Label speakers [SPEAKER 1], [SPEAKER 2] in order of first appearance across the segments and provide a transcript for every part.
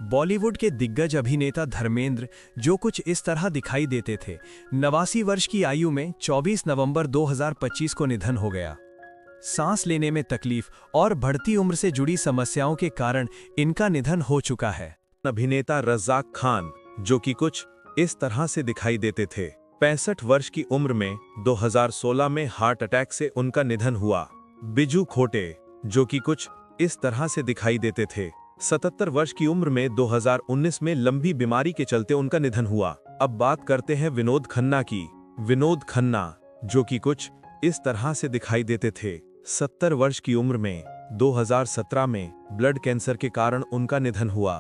[SPEAKER 1] बॉलीवुड के दिग्गज अभिनेता धर्मेंद्र जो कुछ इस तरह दिखाई देते थे। 89 वर्ष की आयु में 24 नवंबर 2025 को निधन हो गया। सांस लेने में तकलीफ और बढ़ती उम्र से जुड़ी समस्याओं के कारण इनका निधन हो चुका है।
[SPEAKER 2] अभिनेता रज़ाक खान जो कि कुछ इस तरह से दिखाई देते थे। 65 वर्ष की उम्र में 2016 में हार्ट अटैक से उनका निधन हुआ। बिजू खोटे जो कि कुछ इस तरह से दिखाई देते थे। 77 वर्ष की उम्र में 2019 में लंबी बीमारी के चलते उनका निधन हुआ। अब बात करते हैं विनोद खन्ना की। विनोद खन्ना जो कि कुछ इस तरह से दिखाई देते थे। 70 वर्ष की उम्र में 2017 में ब्लड कैंसर के कारण उनका निधन हुआ।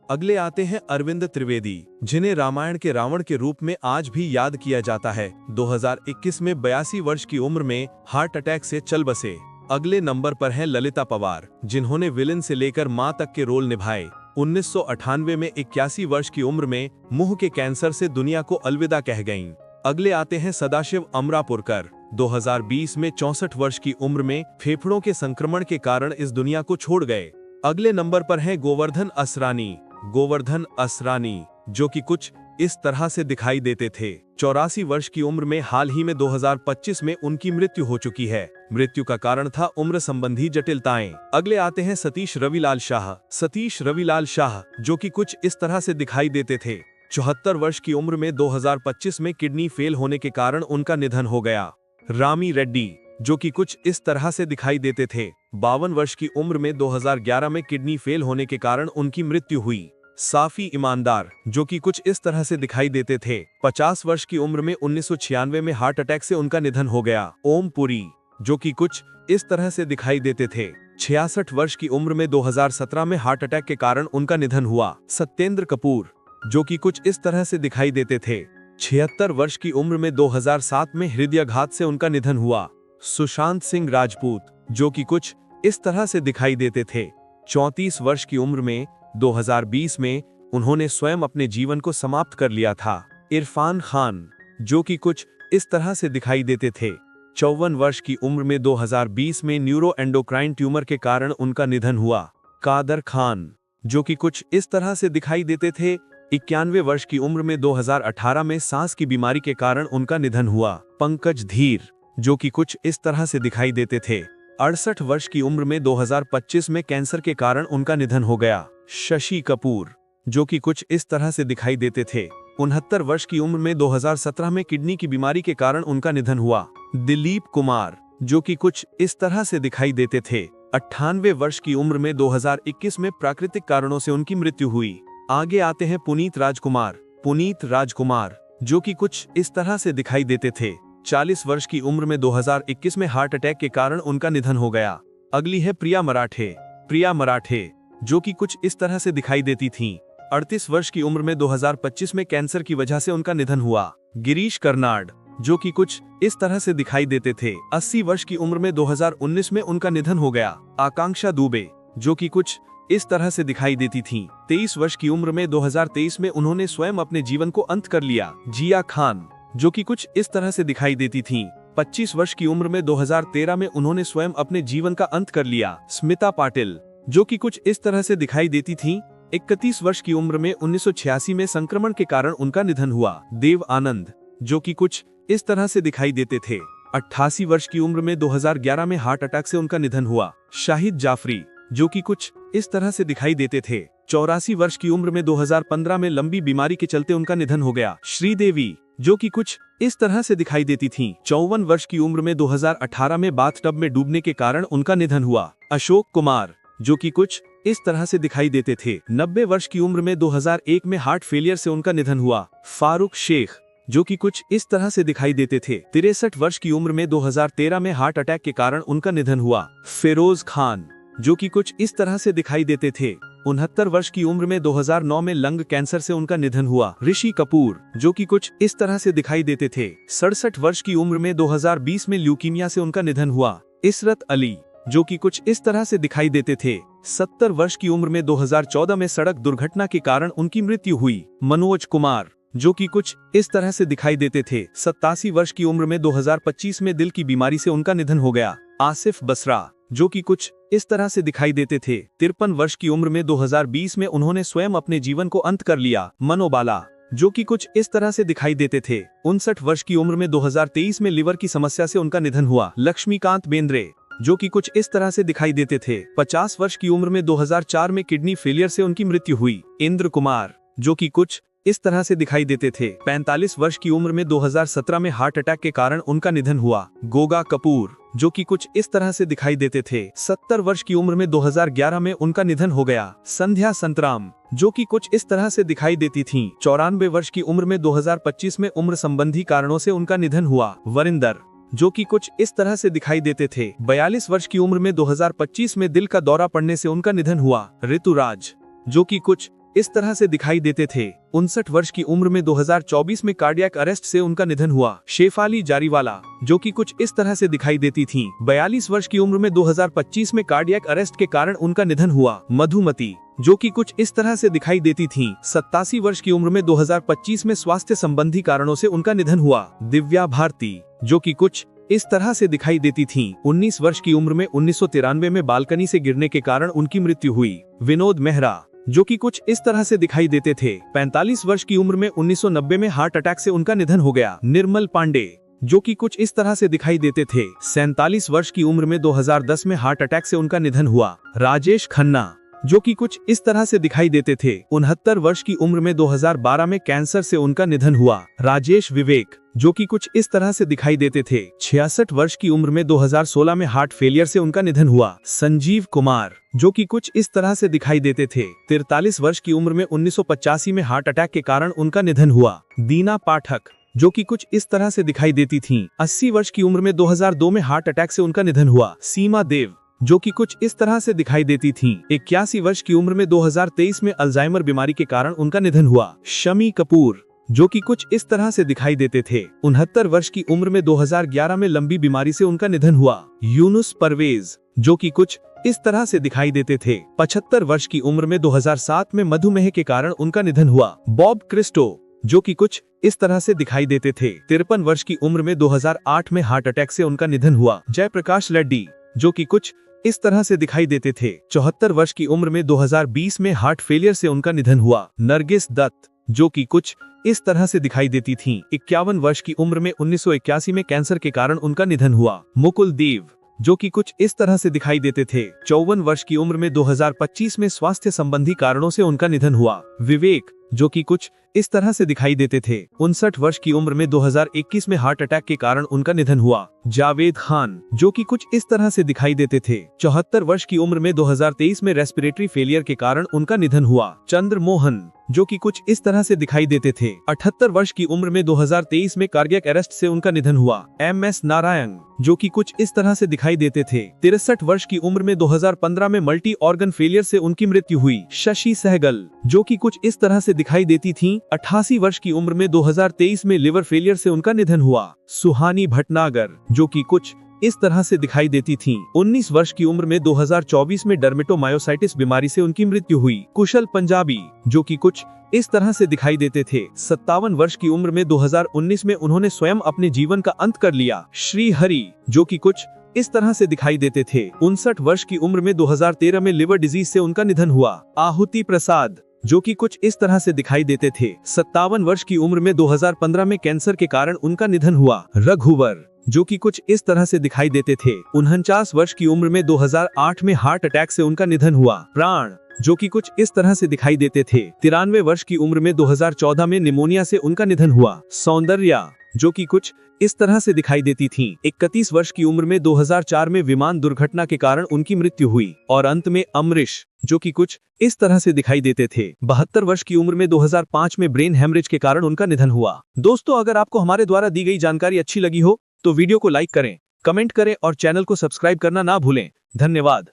[SPEAKER 2] अगले आते हैं अरविंद त्रिवेदी, जिन्हें रामायण के रावण के रूप में आज भी याद किया जाता है। 2021 में 82 वर्ष की उम्र में हार्ट अटैक से चल बसे। अगले नंबर पर हैं ललिता पवार, जिन्होंने विलन से लेकर मां तक के रोल निभाए। 1998 में 81 वर्ष की उम्र में मुंह के कैंसर से दुनिया को अलविदा कह गईं। अगले आते हैं सदाशिव अमरापुरकर। 2020 में 64 वर्ष की उम्र में फेफड़ों के संक्रमण के कारण इस दुनिया को छोड़ गए। अगले नंबर पर हैं गोवर्धन असरानी। गोवर्धन असरानी जो कि कुछ इस तरह से दिखाई देते थे। 84 वर्ष की उम्र में हाल ही में 2025 में उनकी मृत्यु हो चुकी है। मृत्यु का कारण था उम्र संबंधी जटिलताएं। अगले आते हैं सतीश रविलाल शाह। सतीश रविलाल शाह जो कि कुछ इस तरह से दिखाई देते थे। 74 वर्ष की उम्र में 2025 में किडनी फेल होने के कारण उनका निधन हो गया। रामी रेड्डी जो कि कुछ इस तरह से दिखाई देते थे। 52 वर्ष की उम्र में 2011 में किडनी फेल होने के कारण उनकी मृत्यु हुई। साफी ईमानदार जो कि कुछ इस तरह से दिखाई देते थे। 50 वर्ष की उम्र में 1996 में हार्ट अटैक से उनका निधन हो गया। ओम पुरी जो कि कुछ इस तरह से दिखाई देते थे। 66 वर्ष की उम्र में 2017 में हार्ट अटैक के कारण उनका निधन हुआ। सत्येंद्र कपूर जो कि कुछ इस तरह से दिखाई देते थे। 76 वर्ष की उम्र में 2007 में हृदयाघात से उनका निधन हुआ। सुशांत सिंह राजपूत जो कि कुछ इस तरह से दिखाई देते थे। 34 वर्ष की उम्र में 2020 में उन्होंने स्वयं अपने जीवन को समाप्त कर लिया था। इरफान खान जो कि कुछ इस तरह से दिखाई देते थे। 54 वर्ष की उम्र में 2020 में न्यूरो एंडोक्राइन ट्यूमर के कारण उनका निधन हुआ। कादर खान जो कि कुछ इस तरह से दिखाई देते थे। 91 वर्ष की उम्र में 2018 में सांस की बीमारी के कारण उनका निधन हुआ। पंकज धीर जो कि कुछ इस तरह से दिखाई देते थे। 68 वर्ष की उम्र में 2025 में कैंसर के कारण उनका निधन हो गया। शशि कपूर जो कि कुछ इस तरह से दिखाई देते थे। 69 वर्ष की उम्र में 2017 में किडनी की बीमारी के कारण उनका निधन हुआ। दिलीप कुमार जो कि कुछ इस तरह से दिखाई देते थे। 98 वर्ष की उम्र में 2021 में प्राकृतिक कारणों से उनकी मृत्यु हुई। आगे आते हैं पुनीत राजकुमार। पुनीत राजकुमार जो कि कुछ इस तरह से दिखाई देते थे। 40 वर्ष की उम्र में 2021 में हार्ट अटैक के कारण उनका निधन हो गया। अगली है प्रिया मराठे। प्रिया मराठे जो कि कुछ इस तरह से दिखाई देती थीं। 38 वर्ष की उम्र में 2025 में कैंसर की वजह से उनका निधन हुआ। गिरीश कर्नाड जो कि कुछ इस तरह से दिखाई देते थे। 80 वर्ष की उम्र में 2019 में उनका निधन हो गया। आकांक्षा दुबे जो कि कुछ इस तरह से दिखाई देती थीं। 23 वर्ष की उम्र में 2023 में उन्होंने स्वयं अपने जीवन को अंत कर लिया। जिया खान जो कि कुछ इस तरह से दिखाई देती थीं। 25 वर्ष की उम्र में 2013 में उन्होंने स्वयं अपने जीवन का अंत कर लिया। स्मिता पाटिल जो कि कुछ इस तरह से दिखाई देती थीं। 31 वर्ष की उम्र में 1986 में संक्रमण के कारण उनका निधन हुआ। देव आनंद जो कि कुछ इस तरह से दिखाई देते थे। 88 वर्ष की उम्र में 2011 में हार्ट अटैक से उनका निधन हुआ। शाहिद जाफरी जो कि कुछ इस तरह से दिखाई देते थे। 84 वर्ष की उम्र में 2015 में लंबी बीमारी के चलते उनका निधन हो गया। श्रीदेवी जो कि कुछ इस तरह से दिखाई देती थीं। 54 वर्ष की उम्र में 2018 में बाथटब में डूबने के कारण उनका निधन हुआ। अशोक कुमार जो कि कुछ इस तरह से दिखाई देते थे। 90 वर्ष की उम्र में 2001 में हार्ट फेलियर से उनका निधन हुआ। फारूक शेख जो कि कुछ इस तरह से दिखाई देते थे। 63 वर्ष की उम्र में 2013 में हार्ट अटैक के कारण उनका निधन हुआ। फिरोज खान जो कि कुछ इस तरह से दिखाई देते थे। 69 वर्ष की उम्र में 2009 में लंग कैंसर से उनका निधन हुआ। ऋषि कपूर जो कि कुछ इस तरह से दिखाई देते थे। 67 वर्ष की उम्र में 2020 में ल्यूकीमिया से उनका निधन हुआ। इशरत अली जो कि कुछ इस तरह से दिखाई देते थे। 70 वर्ष की उम्र में 2014 में सड़क दुर्घटना के कारण उनकी मृत्यु हुई। मनोज कुमार जो कि कुछ इस तरह से दिखाई देते थे। 87 वर्ष की उम्र में 2025 में दिल की बीमारी से उनका निधन हो गया। आसिफ बसरा जो कि कुछ इस तरह से दिखाई देते थे। 53 वर्ष की उम्र में 2020 में उन्होंने स्वयं अपने जीवन को अंत कर लिया। मनोबाला, जो कि कुछ इस तरह से दिखाई देते थे। 59 वर्ष की उम्र में 2023 में लिवर की समस्या से उनका निधन हुआ। लक्ष्मीकांत बेंद्रे, जो कि कुछ इस तरह से दिखाई देते थे। 50 वर्ष की उम्र में 2004 में किडनी फेलियर से उनकी मृत्यु हुई। इंद्र कुमार, जो कि कुछ इस तरह से दिखाई देते थे। 45 वर्ष की उम्र में 2017 में हार्ट अटैक के कारण उनका निधन हुआ। गोगा कपूर, जो कि कुछ इस तरह से दिखाई देते थे। 70 वर्ष की उम्र में 2011 में उनका निधन हो गया। संध्या संतराम, जो कि कुछ इस तरह से दिखाई देती थीं। 94 वर्ष की उम्र में 2025 में उम्र संबंधी कारणों से उनका निधन हुआ। वरिंदर, जो कि कुछ इस तरह से दिखाई देते थे। 42 वर्ष की उम्र में 2025 में दिल का दौरा पड़ने से उनका निधन हुआ। ऋतुराज, जो कि कुछ इस तरह से दिखाई देते थे। 59 वर्ष की उम्र में 2024 में कार्डियक अरेस्ट से उनका निधन हुआ। शेफाली जारीवाला, जो कि कुछ इस तरह से दिखाई देती थीं। 42 वर्ष की उम्र में 2025 में कार्डियक अरेस्ट के कारण उनका निधन हुआ। मधुमती, जो कि कुछ इस तरह से दिखाई देती थीं। 87 वर्ष की उम्र में 2025 में स्वास्थ्य संबंधी कारणों से उनका निधन हुआ। दिव्या भारती, जो कि कुछ इस तरह से दिखाई देती थीं। 19 वर्ष की उम्र में 1993 में बालकनी से गिरने के कारण उनकी मृत्यु हुई। विनोद मेहरा, जो कि कुछ इस तरह से दिखाई देते थे। 45 वर्ष की उम्र में 1990 में हार्ट अटैक से उनका निधन हो गया। निर्मल पांडे, जो कि कुछ इस तरह से दिखाई देते थे। 47 वर्ष की उम्र में 2010 में हार्ट अटैक से उनका निधन हुआ। राजेश खन्ना, जो कि कुछ इस तरह से दिखाई देते थे। 69 वर्ष की उम्र में 2012 में कैंसर से उनका निधन हुआ। राजेश विवेक, जो कि कुछ इस तरह से दिखाई देते थे। 66 वर्ष की उम्र में 2016 में हार्ट फेलियर से उनका निधन हुआ। संजीव कुमार, जो कि कुछ इस तरह से दिखाई देते थे। 43 वर्ष की उम्र में 1985 में हार्ट अटैक के कारण उनका निधन हुआ। दीना पाठक, जो कि कुछ इस तरह से दिखाई देती थीं। 80 वर्ष की उम्र में 2002 में हार्ट अटैक से उनका निधन हुआ। सीमा देव, जो कि कुछ इस तरह से दिखाई देती थीं। 81 वर्ष की उम्र में 2023 में अल्जाइमर बीमारी के कारण उनका निधन हुआ। शमी कपूर, जो कि कुछ इस तरह से दिखाई देते थे। 69 वर्ष की उम्र में 2011 में लंबी बीमारी से उनका निधन हुआ। यूनुस परवेज, जो कि कुछ इस तरह से दिखाई देते थे। 75 वर्ष की उम्र में 2007 में मधुमेह के कारण उनका निधन हुआ। बॉब क्रिस्टो, जो कि कुछ इस तरह से दिखाई देते थे। 53 वर्ष की उम्र में 2008 में हार्ट अटैक से उनका निधन हुआ। जयप्रकाश रेड्डी, जो कि कुछ इस तरह से दिखाई देते थे। 74 वर्ष की उम्र में 2020 में हार्ट फेलियर से उनका निधन हुआ। नरगिस दत्त, जो कि कुछ इस तरह से दिखाई देती थीं। 51 वर्ष की उम्र में 1981 में कैंसर के कारण उनका निधन हुआ। मुकुल देव, जो कि कुछ इस तरह से दिखाई देते थे। 54 वर्ष की उम्र में 2025 में स्वास्थ्य संबंधी कारणों से उनका निधन हुआ। विवेक, जो कि कुछ इस तरह से दिखाई देते थे। 59 वर्ष की उम्र में 2021 में हार्ट अटैक के कारण उनका निधन हुआ। जावेद खान, जो कि कुछ इस तरह से दिखाई देते थे। 74 वर्ष की उम्र में 2023 में रेस्पिरेटरी फेलियर के कारण उनका निधन हुआ। चंद्र मोहन, जो कि कुछ इस तरह से दिखाई देते थे। 78 वर्ष की उम्र में 2023 में कार्डियक अरेस्ट से उनका निधन हुआ। MS नारायण, जो कि कुछ इस तरह से दिखाई देते थे। 63 वर्ष की उम्र में 2015 में मल्टी ऑर्गन फेलियर से उनकी मृत्यु हुई। शशि सहगल, जो कि कुछ इस तरह से दिखाई देती थीं। 88 वर्ष की उम्र में 2023 में लिवर फेलियर से उनका निधन हुआ। सुहानी भटनागर, जो कि कुछ इस तरह से दिखाई देती थीं। 19 वर्ष की उम्र में 2024 में डर्मेटोमायोसाइटिस बीमारी से उनकी मृत्यु हुई। कुशल पंजाबी, जो कि कुछ इस तरह से दिखाई देते थे। 57 वर्ष की उम्र में 2019 में उन्होंने स्वयं अपने जीवन का अंत कर लिया। श्री हरि, जो कि कुछ इस तरह से दिखाई देते थे। 59 वर्ष की उम्र में 2013 में लिवर डिजीज से उनका निधन हुआ। आहुति प्रसाद, जो कि कुछ इस तरह से दिखाई देते थे। 57 वर्ष की उम्र में 2015 में कैंसर के कारण उनका निधन हुआ। रघुवर, जो कि कुछ इस तरह से दिखाई देते थे। 49 वर्ष की उम्र में 2008 में हार्ट अटैक से उनका निधन हुआ। प्राण, जो कि कुछ इस तरह से दिखाई देते थे। 93 वर्ष की उम्र में 2014 में निमोनिया से उनका निधन हुआ। सौंदर्या, जो कि कुछ इस तरह से दिखाई देती थीं। 31 वर्ष की उम्र में 2004 में विमान दुर्घटना के कारण उनकी मृत्यु हुई। और अंत में अमरीश, जो कि कुछ इस तरह से दिखाई देते थे। 72 वर्ष की उम्र में 2005 में ब्रेन हेमरेज के कारण उनका निधन हुआ। दोस्तों, अगर आपको हमारे द्वारा दी गई जानकारी अच्छी लगी हो तो वीडियो को लाइक करें, कमेंट करें और चैनल को सब्सक्राइब करना ना भूलें। धन्यवाद।